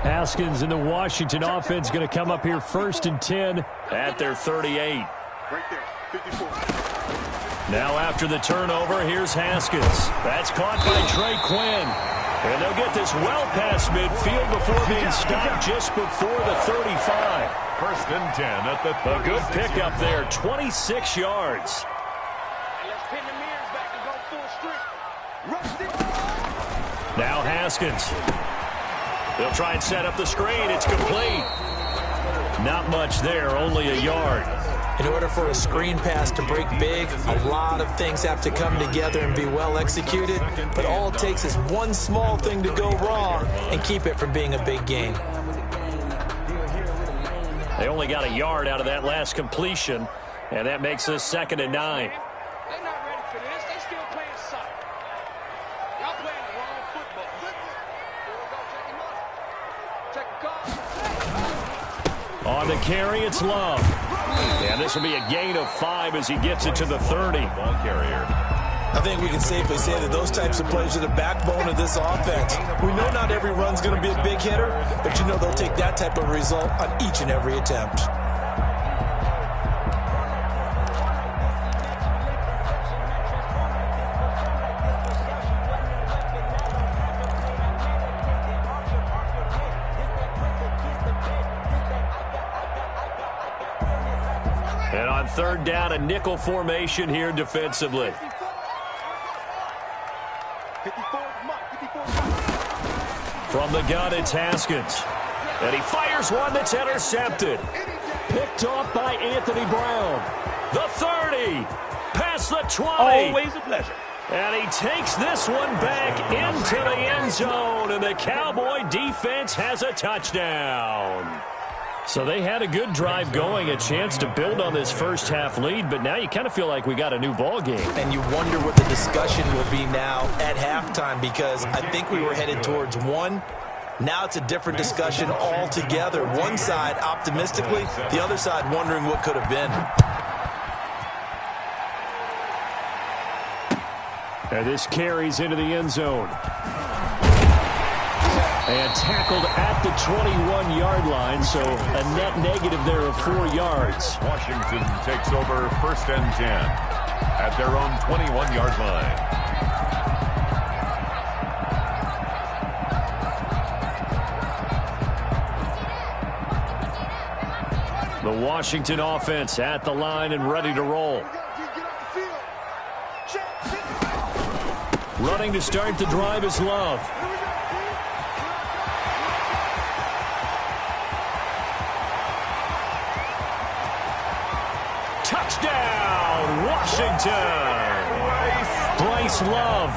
Haskins and the Washington offense going to come up here 1st and 10 at their 38. Right there, 54. Now after the turnover, here's Haskins. That's caught by Trey Quinn. And they'll get this well past midfield before being stopped just before the 35. 1st and 10 at the 36. A good pickup there, 26 yards. Let's pin the mirrors back and go full street. Now Haskins. They'll try and set up the screen. It's complete. Not much there, only a yard. In order for a screen pass to break big, a lot of things have to come together and be well executed. But all it takes is one small thing to go wrong and keep it from being a big gain. They only got a yard out of that last completion, and that makes this 2nd and 9. They're not ready for this. They still playing soccer. Y'all playing the wrong football. Check the call. On the carry, it's Love. And this will be a gain of 5 as he gets it to the 30. Ball carrier. I think we can safely say that those types of plays are the backbone of this offense. We know not every run's going to be a big hitter, but you know they'll take that type of result on each and every attempt. And on 3rd down, a nickel formation here defensively. From the gun, it's Haskins. And he fires one that's intercepted. Picked off by Anthony Brown. The 30. Past the 20. Always a pleasure. And he takes this one back into the end zone. And the Cowboy defense has a touchdown. So they had a good drive going, a chance to build on this first half lead, but now you kind of feel like we got a new ball game. And you wonder what the discussion will be now at halftime, because I think we were headed towards one. Now it's a different discussion altogether. One side optimistically, the other side wondering what could have been. And this carries into the end zone. And tackled at the 21-yard line, so a net negative there of 4 yards. Washington takes over 1st and 10 at their own 21-yard line. The Washington offense at the line and ready to roll. Running to start the drive is Love. Touchdown, Washington. Bryce Love,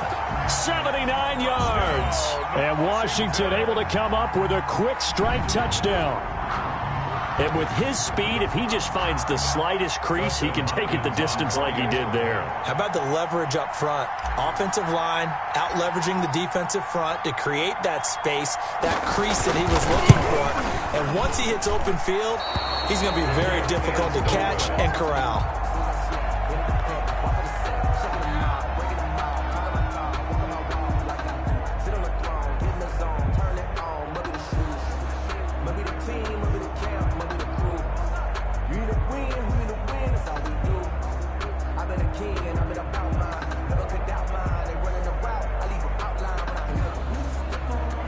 79 yards. And Washington able to come up with a quick strike touchdown. And with his speed, if he just finds the slightest crease, he can take it the distance like he did there. How about the leverage up front? Offensive line out-leveraging the defensive front to create that space, that crease that he was looking for. And once he hits open field, he's going to be very difficult to catch and corral.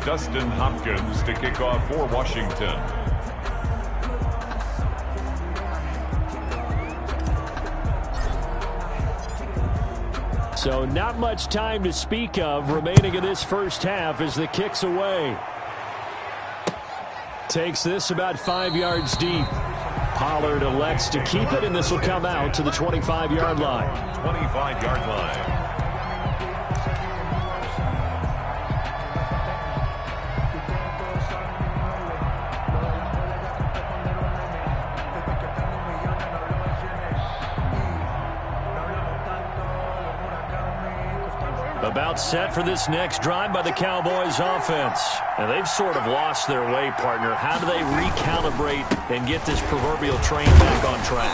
Dustin Hopkins to kick off for Washington. So not much time to speak of remaining in this first half as the kick's away. Takes this about 5 yards deep. Pollard elects to keep it, and this will come out to the 25-yard line. 25-yard line. About set for this next drive by the Cowboys offense. And they've sort of lost their way, partner. How do they recalibrate and get this proverbial train back on track?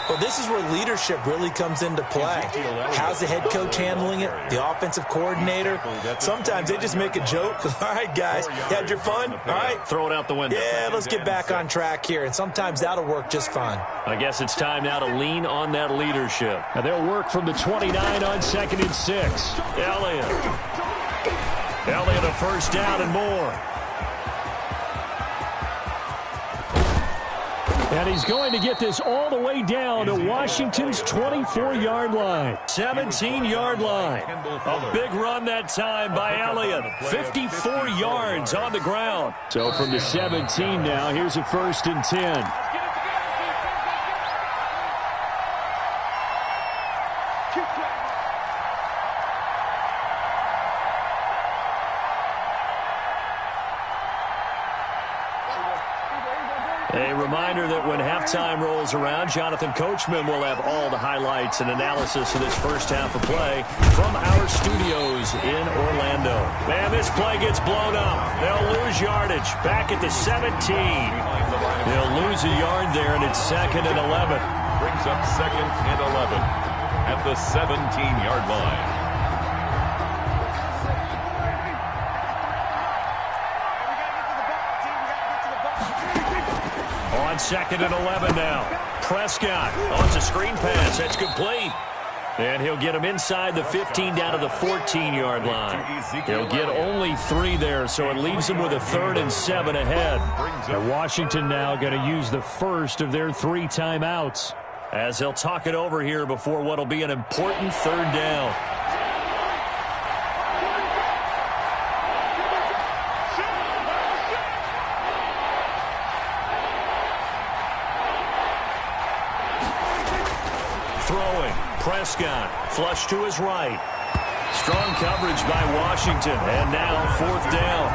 Well, this is where leadership really comes into play. How's the head coach handling it? The offensive coordinator? Sometimes they just make a joke. All right, guys, you had your fun? All right. Throw it out the window. Yeah, let's get back on track here, and sometimes that'll work just fine. I guess it's time now to lean on that leadership. Now they'll work from the 29 on 2nd and 6. Elliott, a first down and more. And he's going to get this all the way down to Washington's 24-yard line. 17-yard line. A big run that time by Elliott. 54 yards on the ground. So from the 17 now, here's a 1st and 10. A reminder that when halftime rolls around, Jonathan Coachman will have all the highlights and analysis of this first half of play from our studios in Orlando. Man, this play gets blown up. They'll lose yardage back at the 17. They'll lose a yard there, and it's 2nd and 11. Brings up 2nd and 11 at the 17-yard line. On 2nd and 11 now. Prescott on the screen pass. That's complete. And he'll get him inside the 15 down to the 14-yard line. He'll get only 3 there, so it leaves him with a 3rd and 7 ahead. And Washington now going to use the first of their 3 timeouts as they'll talk it over here before what will be an important 3rd down. Throwing, Prescott, flush to his right. Strong coverage by Washington, and now 4th down.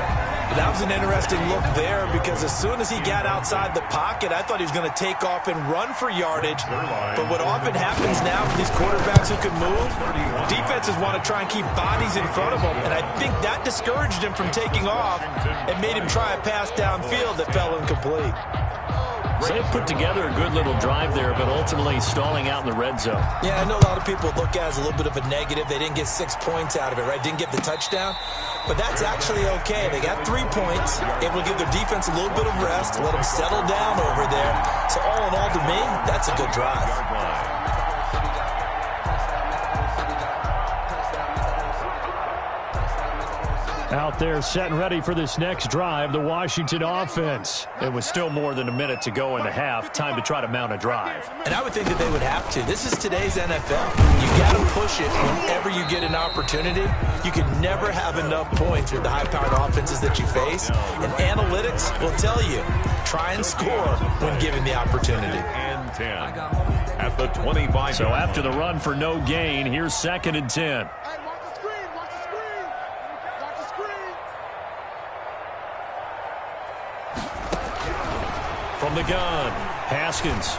That was an interesting look there because as soon as he got outside the pocket, I thought he was going to take off and run for yardage. But what often happens now with these quarterbacks who can move, defenses want to try and keep bodies in front of them, and I think that discouraged him from taking off and made him try a pass downfield that fell incomplete. So they put together a good little drive there, but ultimately stalling out in the red zone. Yeah, I know a lot of people look at it as a little bit of a negative. They didn't get 6 points out of it, right? Didn't get the touchdown. But that's actually okay. They got 3 points, able to give their defense a little bit of rest, let them settle down over there. So all in all, to me, that's a good drive. Out there set and ready for this next drive, the Washington offense. It was still more than a minute to go in the half. Time to try to mount a drive. And I would think that they would have to. This is today's NFL. You got to push it whenever you get an opportunity. You can never have enough points with the high-powered offenses that you face. And analytics will tell you, try and score when given the opportunity. And 10 at the 25. So after the run for no gain, here's 2nd and 10. From the gun, Haskins.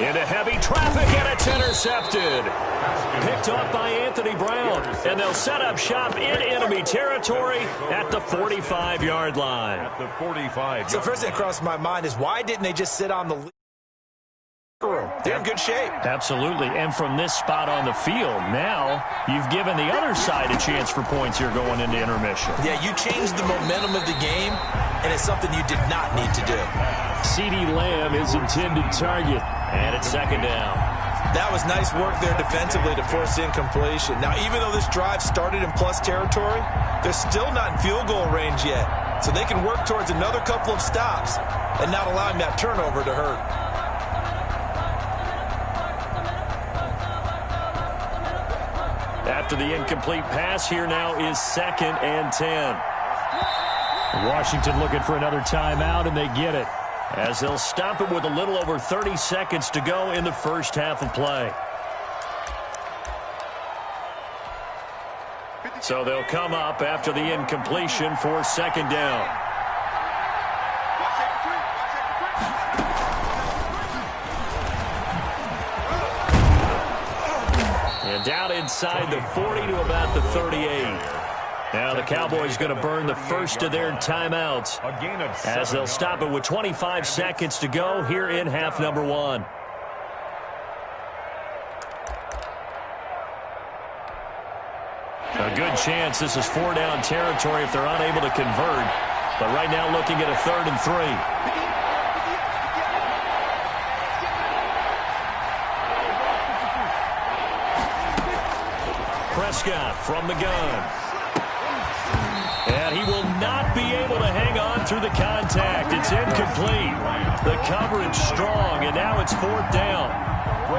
Into heavy traffic, and it's intercepted. Picked off by Anthony Brown, and they'll set up shop in enemy territory at the 45-yard line. At the 45. So first thing that crossed my mind is why didn't they just sit on the room? They're in good shape. Absolutely, and from this spot on the field, now you've given the other side a chance for points here going into intermission. Yeah, you changed the momentum of the game, and it's something you did not need to do. CeeDee Lamb is intended target, and it's 2nd down. That was nice work there defensively to force incompletion. Now, even though this drive started in plus territory, they're still not in field goal range yet. So they can work towards another couple of stops and not allowing that turnover to hurt. After the incomplete pass, here now is 2nd and 10. Washington looking for another timeout, and they get it, as they'll stop it with a little over 30 seconds to go in the first half of play. So they'll come up after the incompletion for 2nd down. And down inside the 40 to about the 38. Now the Cowboys going to burn the first of their timeouts as they'll stop it with 25 seconds to go here in half number 1. A good chance this is 4-down territory if they're unable to convert. But right now looking at a 3rd and 3. Prescott from the gun. And he will not be able to hang on through the contact. It's incomplete. The coverage strong, and now it's 4th down.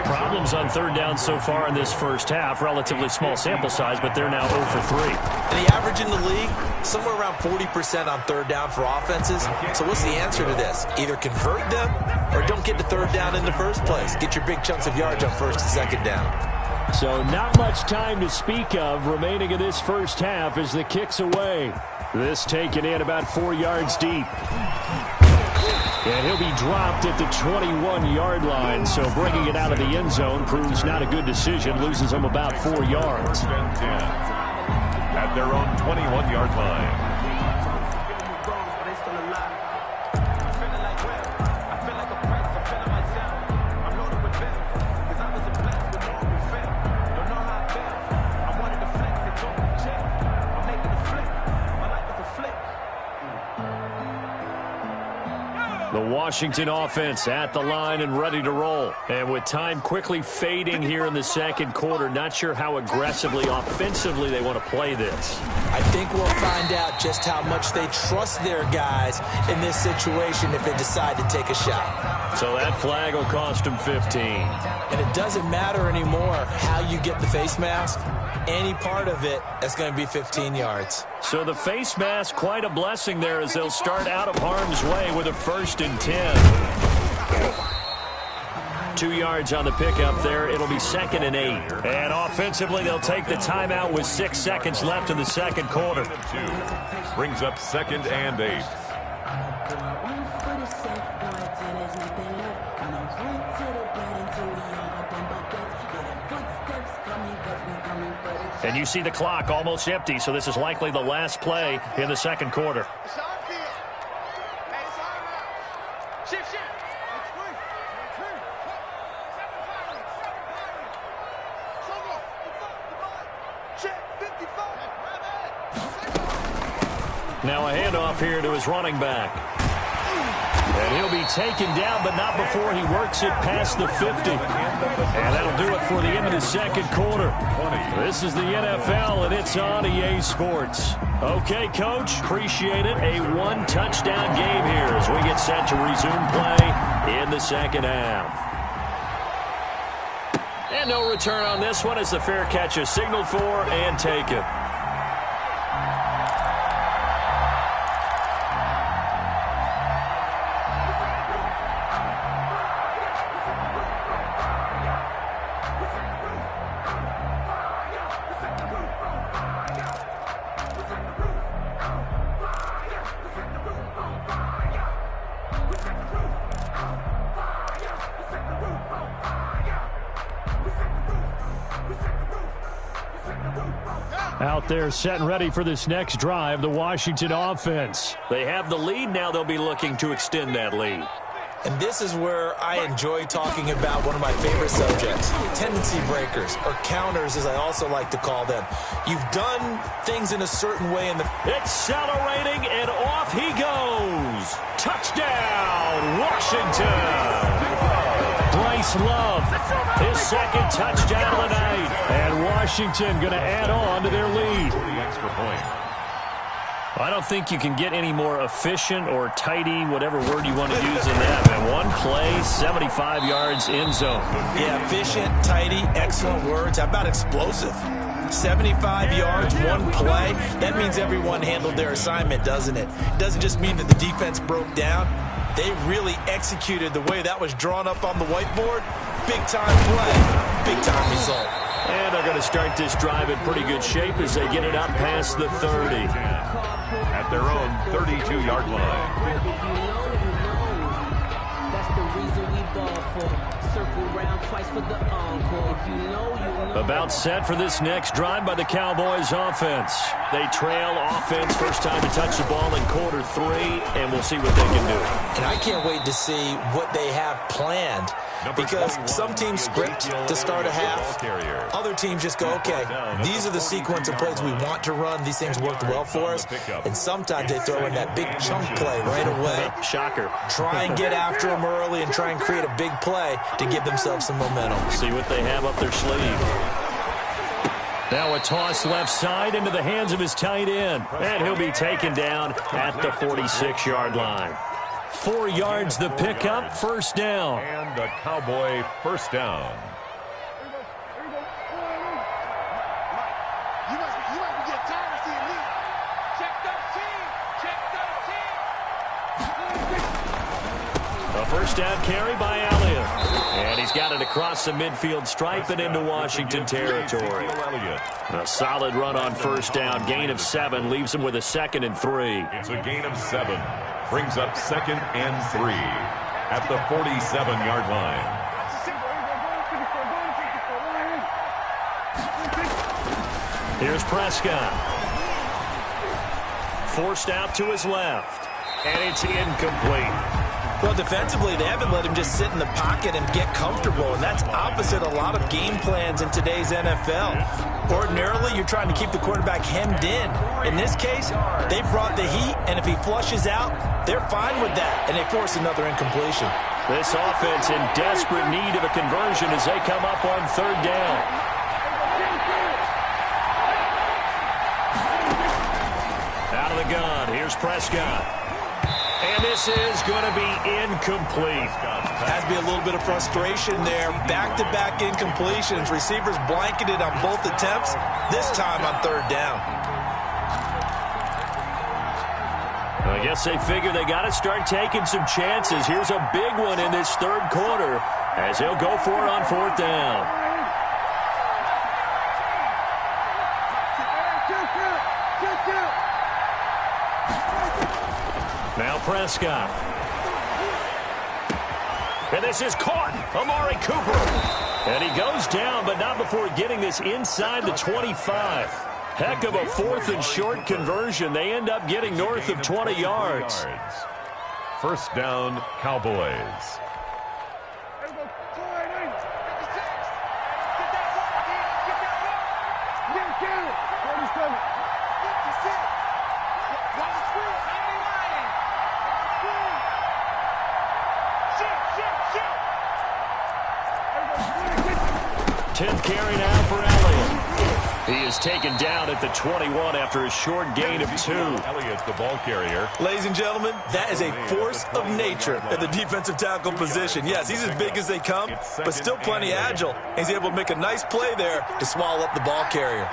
Problems on 3rd down so far in this first half. Relatively small sample size, but they're now 0 for 3. And the average in the league, somewhere around 40% on 3rd down for offenses. So what's the answer to this? Either convert them or don't get to 3rd down in the first place. Get your big chunks of yards on 1st and 2nd down. So not much time to speak of remaining in this first half as the kick's away. This taken in about 4 yards deep. And he'll be dropped at the 21-yard line, so bringing it out of the end zone proves not a good decision, loses them about 4 yards. At their own 21-yard line. The Washington offense at the line and ready to roll. And with time quickly fading here in the second quarter, not sure how aggressively, offensively they want to play this. I think we'll find out just how much they trust their guys in this situation if they decide to take a shot. So that flag will cost them 15. And it doesn't matter anymore how you get the face mask. Any part of it, that's going to be 15 yards. So the face mask, quite a blessing there as they'll start out of harm's way with a 1st and 10. 2 yards on the pickup there. It'll be 2nd and 8. And offensively, they'll take the timeout with 6 seconds left in the second quarter. Brings up 2nd and 8. And you see the clock almost empty, so this is likely the last play in the second quarter. Now a handoff here to his running back. And he'll be taken down, but not before he works it past the 50. And that'll do it for the end of the second quarter. This is the NFL, and it's on EA Sports. Okay, Coach, appreciate it. A 1-touchdown game here as we get set to resume play in the second half. And no return on this one as the fair catch is signaled for and taken. Out there set and ready for this next drive, the Washington offense. They have the lead now. They'll be looking to extend that lead. And this is where I enjoy talking about one of my favorite subjects, tendency breakers, or counters as I also like to call them. You've done things in a certain way in the... Accelerating, and off he goes. Touchdown, Washington. Bryce Love, his second touchdown of the night. And Washington going to add on to their lead. Extra point. I don't think you can get any more efficient or tidy, whatever word you want to use in that. And one play, 75 yards in zone. Yeah, efficient, tidy, excellent words. How about explosive? 75 yards, one play. That means everyone handled their assignment, doesn't it? It doesn't just mean that the defense broke down. They really executed the way that was drawn up on the whiteboard. Big-time play, big-time result. And they're going to start this drive in pretty good shape as they get it up past the 30. At their own 32-yard line. About set for this next drive by the Cowboys offense. They trail offense, first time to touch the ball in quarter 3, and we'll see what they can do. And I can't wait to see what they have planned, because some teams script to start a half. Other teams just go, okay, these are the sequence of plays we want to run. These things worked well for us. And sometimes they throw in that big chunk play right away. Shocker. Try and get after them early and try and create a big play to give themselves some momentum. See what they have up their sleeve. Now a toss left side into the hands of his tight end. And he'll be taken down at the 46-yard line. 4 yards the pickup, first down. And the Cowboy first down. You must be getting tired of seeing me. Check 13. A first down carry by Elliott. And he's got it across the midfield stripe and into Washington territory. A solid run on first down. Gain of 7 leaves him with a 2nd and 3. It's a gain of 7. Brings up 2nd and 3 at the 47-yard line. Here's Prescott. Forced out to his left. And it's incomplete. Well, defensively, they haven't let him just sit in the pocket and get comfortable, and that's opposite a lot of game plans in today's NFL. Ordinarily, you're trying to keep the quarterback hemmed in. In this case, they brought the heat, and if he flushes out, they're fine with that, and they force another incompletion. This offense in desperate need of a conversion as they come up on third down. Out of the gun, here's Prescott. And this is going to be incomplete. Has to be a little bit of frustration there. Back-to-back incompletions. Receivers blanketed on both attempts, this time on third down. I guess they figure they got to start taking some chances. Here's a big one in this third quarter as they'll go for it on fourth down. Now Prescott. And this is caught. Amari Cooper. And he goes down, but not before getting this inside the 25. Heck of a 4th and short conversion. They end up getting north of 20 yards. First down, Cowboys. Tenth carry now for Elliott. He is taken down at the 21 after a short gain of 2. Elliott, the ball carrier. Ladies and gentlemen, that is a force of nature at the defensive tackle position. Yes, he's as big as they come, but still plenty agile. He's able to make a nice play there to swallow up the ball carrier.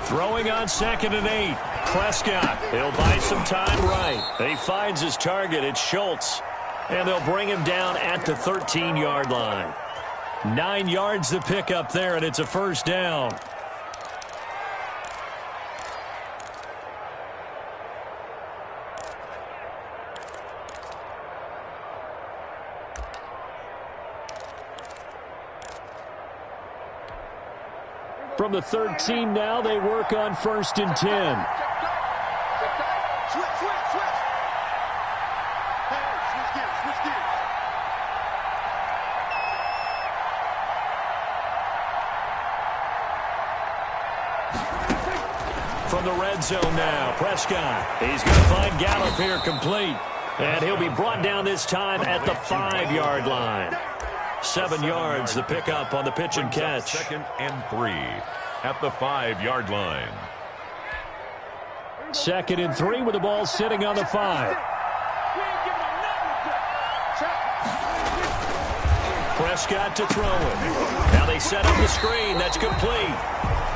Throwing on 2nd and 8. Prescott, he'll buy some time right. He finds his target. It's Schultz. And they'll bring him down at the 13-yard line. 9 yards to pick up there, and it's a first down. From the 13 now, they work on 1st and 10. From the red zone now, Prescott. He's going to find Gallup here complete. And he'll be brought down this time at the 5-yard line. 7 yards, the pickup on the pitch and catch. 2nd and 3 at the 5-yard line. 2nd and 3 with the ball sitting on the 5. Prescott to throw it. Now they set up the screen. That's complete.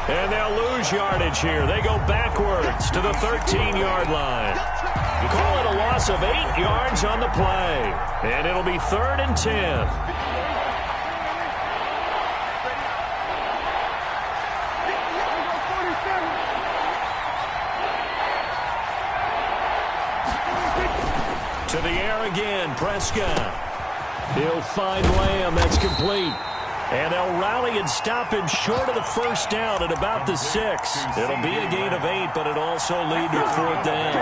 And they'll lose yardage here. They go backwards to the 13-yard line. Call it a loss of 8 yards on the play. And it'll be 3rd and 10. again, Prescott. He'll find Lamb. That's complete. And they'll rally and stop him short of the first down at about the 6. It'll be a gain of 8, but it'll also lead to a 4th down.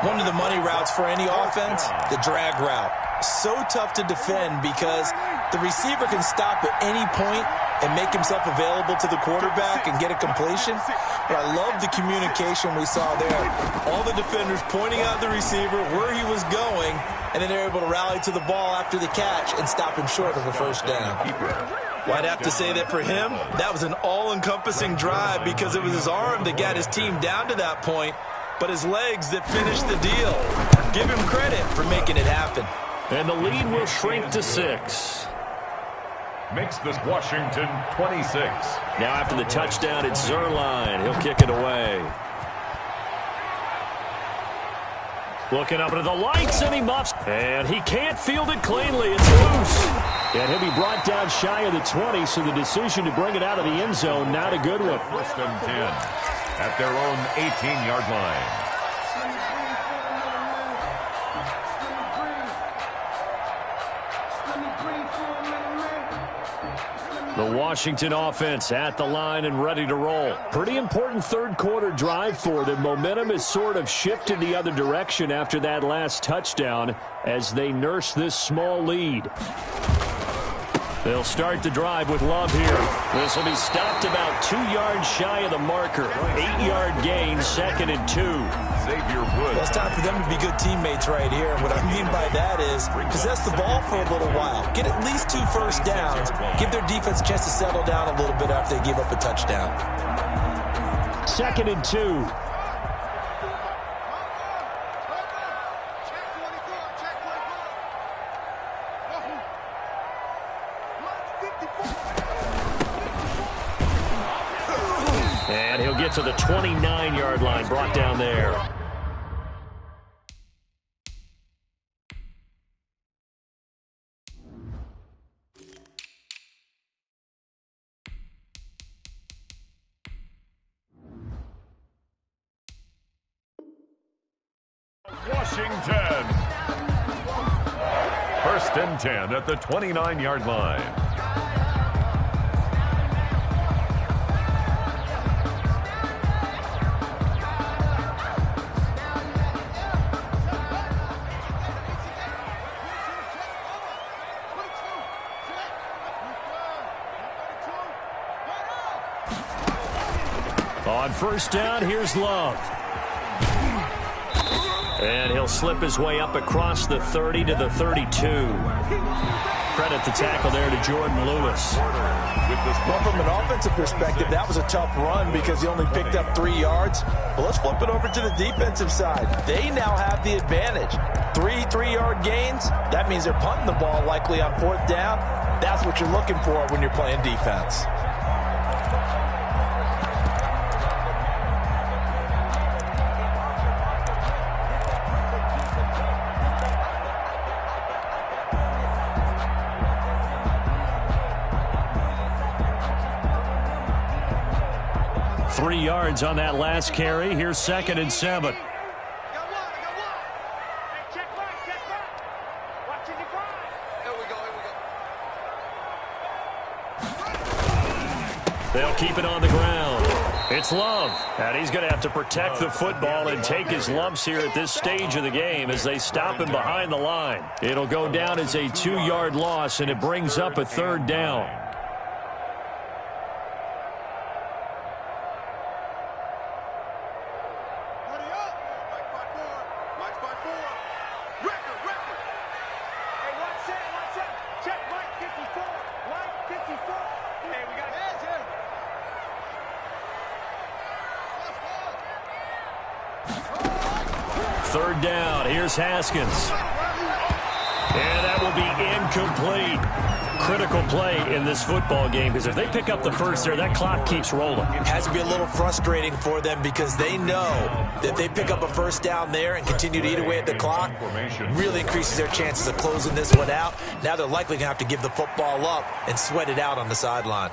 One of the money routes for any offense, the drag route. So tough to defend because the receiver can stop at any point and make himself available to the quarterback and get a completion. But I love the communication we saw there. All the defenders pointing out the receiver where he was going, and then they're able to rally to the ball after the catch and stop him short of a first down. Well, I'd have to say that for him, that was an all-encompassing drive because it was his arm that got his team down to that point, but his legs that finished the deal. Give him credit for making it happen. And the lead will shrink to 6. Makes this Washington 26. Now after the touchdown, it's Zerline. He'll kick it away. Looking up into the lights, and he muffs. And he can't field it cleanly. It's loose. And he'll be brought down shy of the 20, so the decision to bring it out of the end zone, not a good one. 1st and 10 at their own 18-yard line. The Washington offense at the line and ready to roll. Pretty important third-quarter drive for them. Momentum has sort of shifted the other direction after that last touchdown as they nurse this small lead. They'll start the drive with Love here. This will be stopped about 2 yards shy of the marker. 8-yard gain, 2nd and 2. Xavier Woods. Well, it's time for them to be good teammates right here. And what I mean by that is possess the ball for a little while. Get at least 2 first downs. Give their defense a chance to settle down a little bit after they give up a touchdown. 2nd and 2. And he'll get to the 29-yard line, brought down there. Washington. 1st and 10 at the 29-yard line. On 1st down, here's Love. And he'll slip his way up across the 30 to the 32. Credit the tackle there to Jordan Lewis. Well, from an offensive perspective, that was a tough run because he only picked up 3 yards. Well, let's flip it over to the defensive side. They now have the advantage. 3 3-yard gains. That means they're punting the ball likely on 4th down. That's what you're looking for when you're playing defense. Yards on that last carry. Here's 2nd and 7. They'll keep it on the ground. It's Love, and he's going to have to protect the football and take his lumps here at this stage of the game as they stop him behind the line. It'll go down as a 2-yard loss, and it brings up a 3rd down. Third down. Here's Haskins. And that will be incomplete. Critical play in this football game because if they pick up the first there, that clock keeps rolling. It has to be a little frustrating for them because they know that they pick up a first down there and continue to eat away at the clock, really increases their chances of closing this one out. Now they're likely going to have to give the football up and sweat it out on the sideline.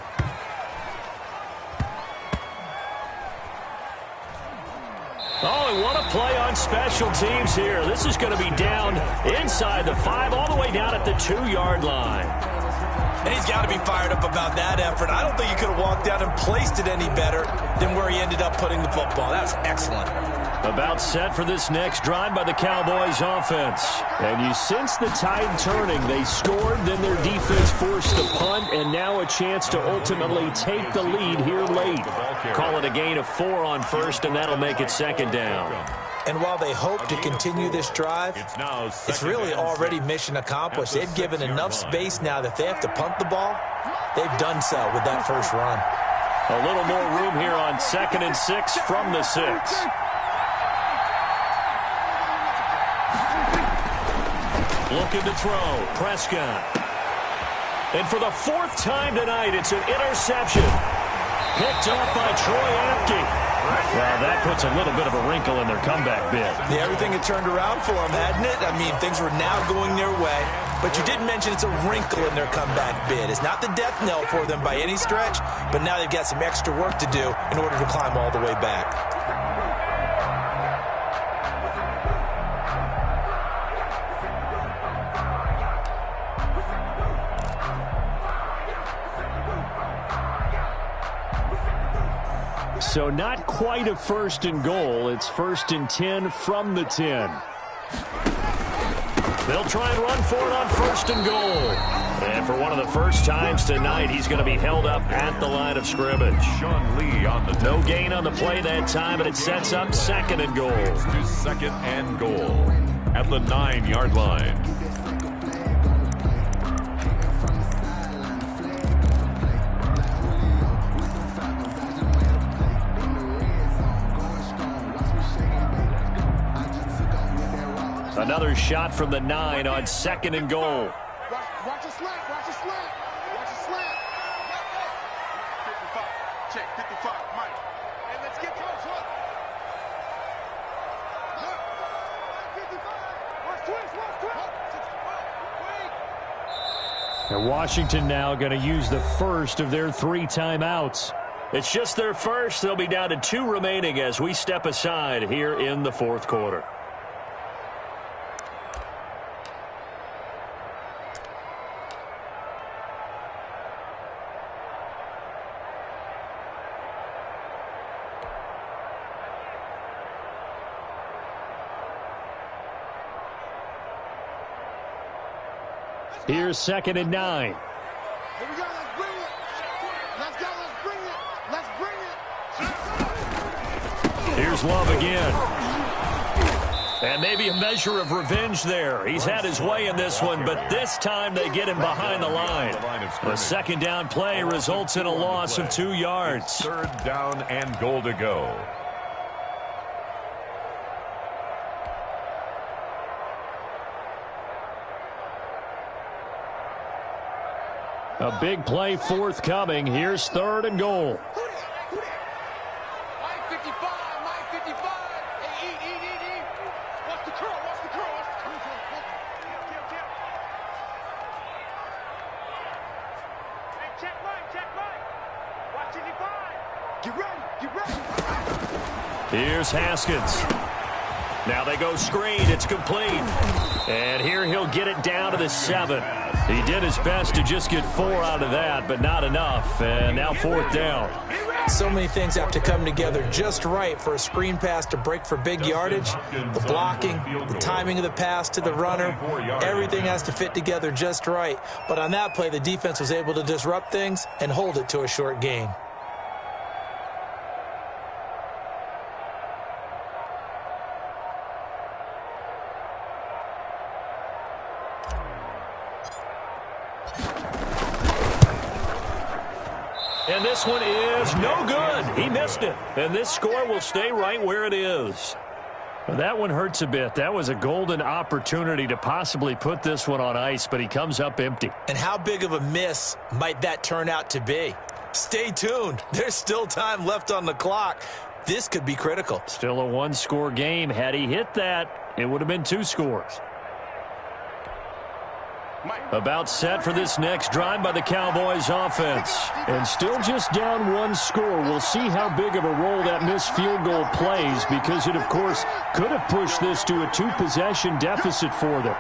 Oh, and what a play on special teams here. This is going to be down inside the 5, all the way down at the 2-yard line. And he's got to be fired up about that effort. I don't think he could have walked down and placed it any better than where he ended up putting the football. That was excellent. About set for this next drive by the Cowboys offense. And you sense the tide turning. They scored, then their defense forced the punt, and now a chance to ultimately take the lead here late. Call it a gain of 4 on first, and that'll make it second down. And while they hope to continue this drive, it's really already mission accomplished. They've given enough space now that if they have to punt the ball, they've done so with that first run. A little more room here on 2nd and 6 from the 6. Looking to throw, Prescott. And for the 4th time tonight, it's an interception. Picked up by Troy Apke. Well, that puts a little bit of a wrinkle in their comeback bid. Yeah, everything had turned around for them, hadn't it? I mean, things were now going their way. But you did mention it's a wrinkle in their comeback bid. It's not the death knell for them by any stretch, but now they've got some extra work to do in order to climb all the way back. So not quite a 1st and goal. It's 1st and 10 from the 10. They'll try and run for it on 1st and goal. And for one of the first times tonight, he's going to be held up at the line of scrimmage. Sean Lee on the no gain on the play that time, and it sets up 2nd and goal. To 2nd and goal at the 9-yard line. Another shot from the 9 on 2nd and goal. Watch the slant, watch the slant. Watch the slant. 55, check, 55, Mike. And let's get close, look. Look, 55. Watch twist, watch twist. And Washington now going to use the first of their 3 timeouts. It's just their first. They'll be down to 2 remaining as we step aside here in the 4th quarter. Here's 2nd and 9. Here we go, let's bring it. Let's go, let's bring it. Let's bring it. Here's Love again. And maybe a measure of revenge there. He's had his way in this one, but this time they get him behind the line. The 2nd down play results in a loss of 2 yards. 3rd down and goal to go. A big play forthcoming. Here's 3rd and goal. Mike 55, Mike 55. Hey, eat. Watch the curl, watch the curl, watch the curl. Kill. Hey, check Mike. Watch 55. Get ready. Here's Haskins. Now they go screen. It's complete. And here he'll get it down to the 7. He did his best to just get 4 out of that, but not enough. And now 4th down. So many things have to come together just right for a screen pass to break for big yardage. The blocking, the timing of the pass to the runner, everything has to fit together just right. But on that play, the defense was able to disrupt things and hold it to a short gain. And this one is no good. He missed it. And this score will stay right where it is. Well, that one hurts a bit. That was a golden opportunity to possibly put this one on ice, but he comes up empty. And how big of a miss might that turn out to be? Stay tuned. There's still time left on the clock. This could be critical. Still a 1-score game. Had he hit that, it would have been 2 scores. About set for this next drive by the Cowboys offense. And still just down one score. We'll see how big of a role that missed field goal plays, because it, of course, could have pushed this to a 2-possession deficit for them.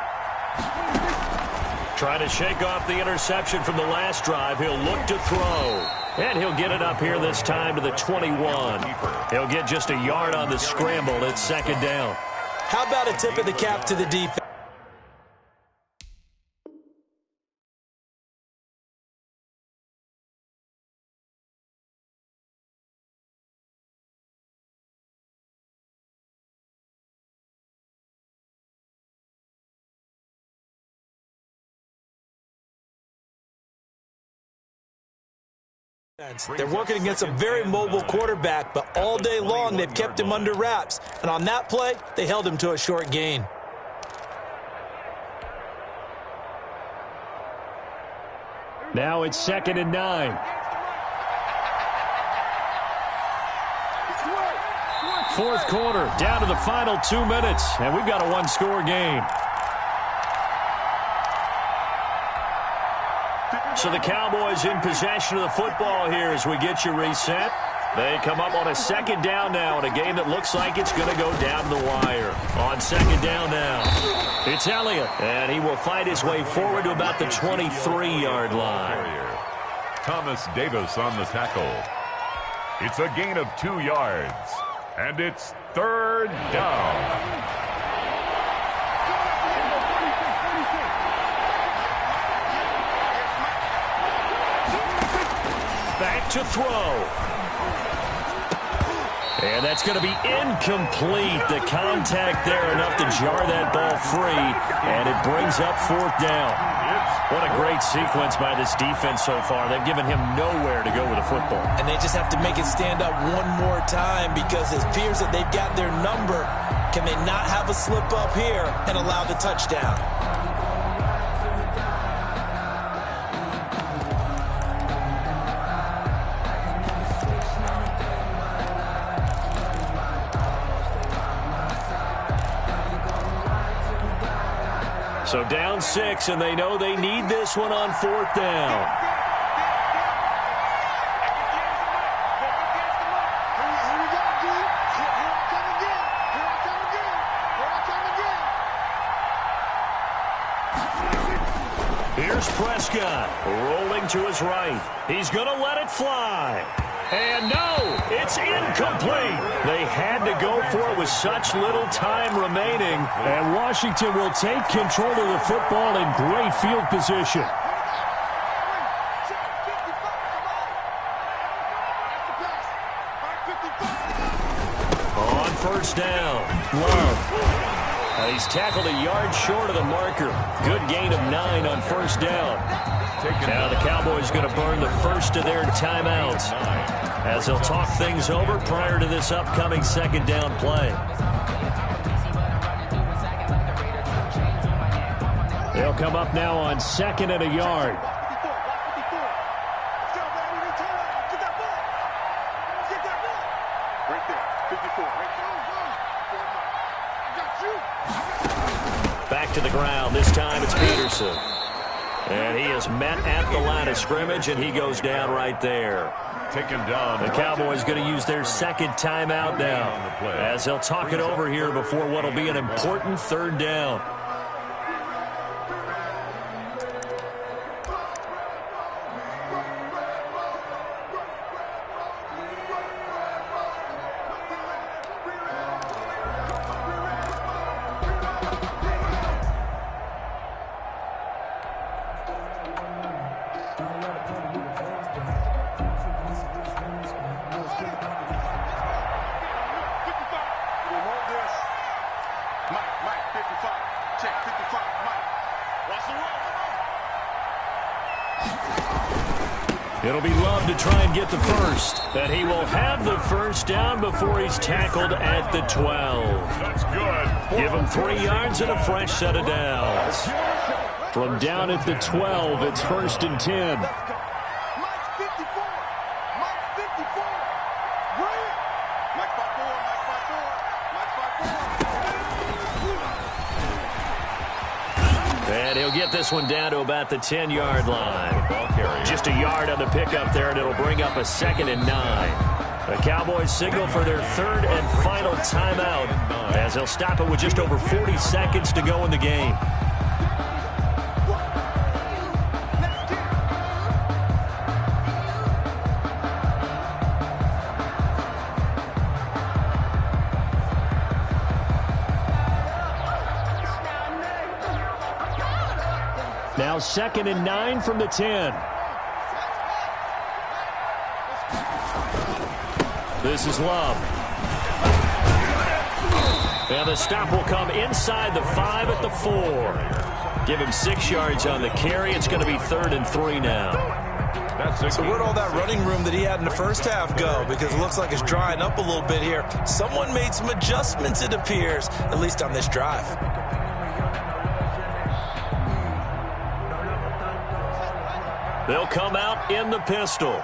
Trying to shake off the interception from the last drive. He'll look to throw. And he'll get it up here this time to the 21. He'll get just a yard on the scramble. It's second down. How about a tip of the cap to the defense? They're working against a very mobile quarterback, but all day long they've kept him under wraps. And on that play, they held him to a short gain. Now it's 2nd and 9. Fourth quarter, down to the final 2 minutes, and we've got a one-score game. So the Cowboys in possession of the football here as we get you reset. They come up on a second down now in a game that looks like it's going to go down to the wire. On second down now, it's Elliott, and he will fight his way forward to about the 23-yard line. Thomas Davis on the tackle. It's a gain of 2 yards, and it's third down. Back to throw. And that's going to be incomplete. The contact there enough to jar that ball free, and it brings up fourth down. What a great sequence by this defense so far. They've given him nowhere to go with the football. And they just have to make it stand up one more time, because it appears that they've got their number. Can they not have a slip up here and allow the touchdown? So down 6, and they know they need this one on fourth down. Here's Prescott, rolling to his right. He's going to let it fly. And no, it's incomplete. They had to go for it with such little time remaining. And Washington will take control of the football in great field position. On first down, Love. He's tackled a yard short of the marker. Good gain of 9 on first down. Now the Cowboys going to burn the first of their timeouts as they'll talk things over prior to this upcoming second down play. They'll come up now on 2nd and a yard. Back to the ground. This time it's Peterson. And he is met at the line of scrimmage, and he goes down right there. Taken down. The Cowboys going to use their second timeout now as they'll talk it over here before what will be an important third down. It'll be Love to try and get the first. That he will have the first down before he's tackled at the 12. That's good. Give him 3 yards and a fresh set of downs. From down at the 12, it's 1st and 10. And he'll get get this one down to about the 10-yard line. Just a yard on the pickup there, and it'll bring up a 2nd and 9. The Cowboys signal for their 3rd and final timeout as they'll stop it with just over 40 seconds to go in the game. Now 2nd and 9 from the 10. This is Love. And the stop will come inside the 5 at the 4. Give him 6 yards on the carry. It's going to be 3rd and 3 now. So where'd all that running room that he had in the first half go? Because it looks like it's drying up a little bit here. Someone made some adjustments, it appears, at least on this drive. They'll come out in the pistol.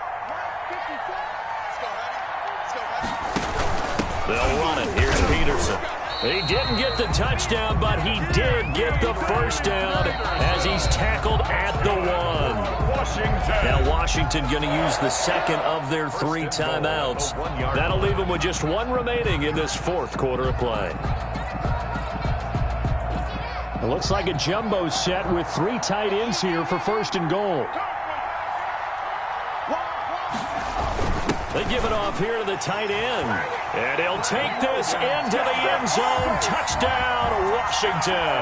They'll run it. Here's Peterson. He didn't get the touchdown, but he did get the first down as he's tackled at the 1. Now Washington going to use the 2nd of their 3 timeouts. That'll leave them with just 1 remaining in this 4th quarter of play. It looks like a jumbo set with 3 tight ends here for 1st and goal. They give it off here to the tight end. And he'll take this into the end zone. Touchdown, Washington.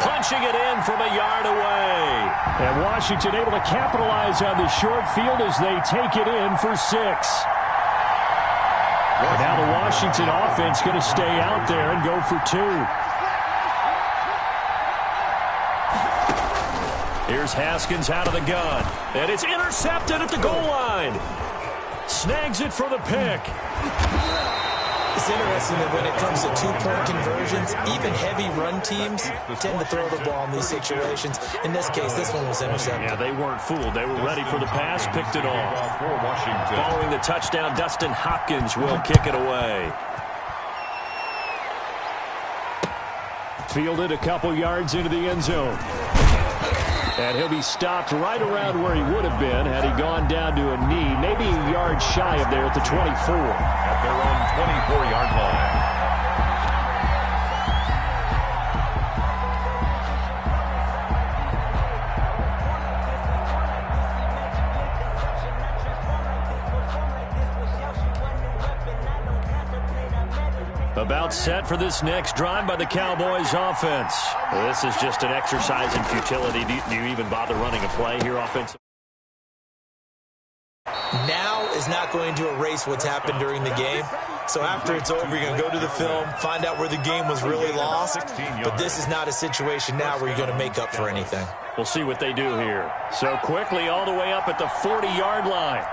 Punching it in from a yard away. And Washington able to capitalize on the short field as they take it in for 6. And now the Washington offense going to stay out there and go for 2. Here's Haskins out of the gun. And it's intercepted at the goal line. Snags it for the pick. It's interesting that when it comes to 2-point conversions, even heavy run teams tend to throw the ball in these situations. In this case, this one was intercepted. Yeah, they weren't fooled. They were ready for the pass, picked it off. Following the touchdown, Dustin Hopkins will kick it away. Fielded a couple yards into the end zone. And he'll be stopped right around where he would have been had he gone down to a knee, maybe a yard shy of there at the 24. At their own 24-yard line. About set for this next drive by the Cowboys offense. This is just an exercise in futility. Do you even bother running a play here offensively? Now is not going to erase what's happened during the game. So after it's over, you're going to go to the film, find out where the game was really lost. But this is not a situation now where you're going to make up for anything. We'll see what they do here. So quickly all the way up at the 40-yard line.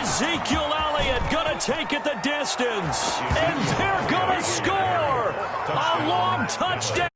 Ezekiel Elliott going to take it the distance. And they're going to score. A long touchdown.